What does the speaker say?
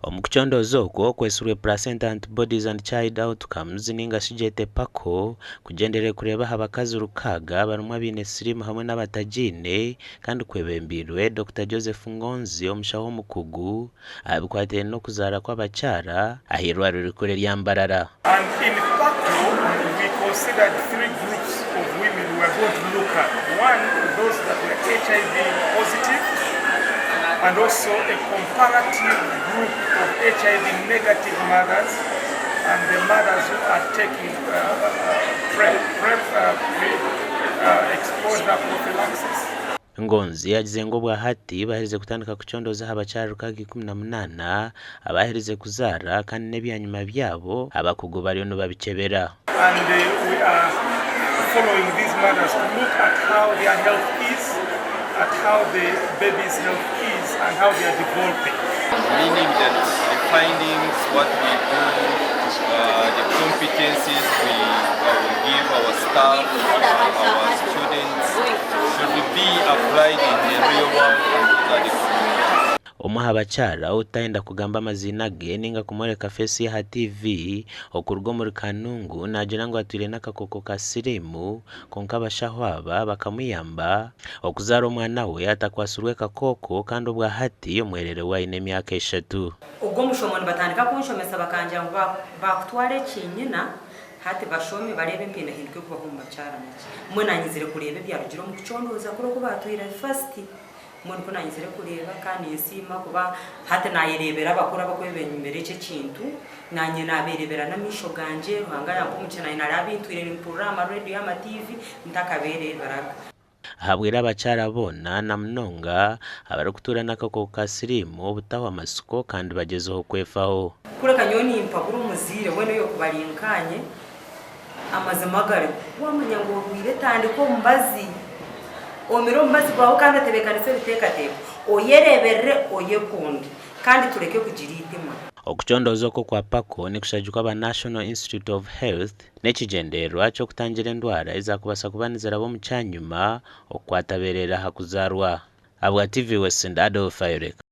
Omukuchondozo okwo kwesurwe placenta antibodies and child outcomes ninga shijete pako kugendere kureba abakazi 6 barumwa bine sirimu hamwe n'abatajine kandi kwebembirwe Dr. Joseph Ngonzi omushaho mukugu abikwatire no kuzara kw'abakyara ahirwaro rikore lyambarara. And in Pako we considered 3 groups of women we are going to look at. One, those that were HIV positive, and also a comparative group of HIV negative mothers and the mothers who are taking exposure prophylaxis. Ngonzi yagize ngo bwahati baherize kutandika kuchondoza abakyara 18 abaherize kuzara kandi nebyanyuma byabo abakugu bari no babikebera. And we are following these mothers to look at how their health is, at how the baby's health is, and how they are developing. Meaning that the findings, what we do, the competencies we give our staff, our students, should be applied in the real world and to the Omuha abakyara utaenda kugamba amazina ge ninga kumoreka face ya TV okurwo muri Kanungu nagira ngo atwire nakakoko ka sirimu konka bashahwaba bakamuyamba okuzara omwana we atakwasurwe kakoko kandi obwa hati omwerere wa ine myaka 3. Ubwo mushomoni batandika kunshomesa bakanja ngo bakutware kinyina hati bashome barebe mpina hirwe kuba mu bacyara mwe nanyizire kurebe byarugiro mu kuchondoza kuro ko batwira first muri ko nanyizire kureba kandi yesima kuba hati nayirebera bakora bakwebenya imbere cye kintu nanye naberebera na misho ganje ruhangara ko mukina inarabintwire ni program radio ama TV ntakabere baraga habwira abacyara bona na mnonga abarukutura nakako ka sirimu butaho amasuko kandi bagezeho kwefaho kure kanyoni impakuru muzire wene yo kubarinkanye amazimagare wamanya ngo wire tandiko mbazi omero mbazi baho kandi atebekanise bitekateko oyerebere oyekundi kandi tureke kugira itima. Okuchondozo ko kwa Pako ni kushajuka ba National Institute of Health nekigenderwa cyo kutangira endwara izakubasa kubanizera bo mu cyanyuma okwataberera hakuzarwa. Abwa TV West Adolf Fayureka.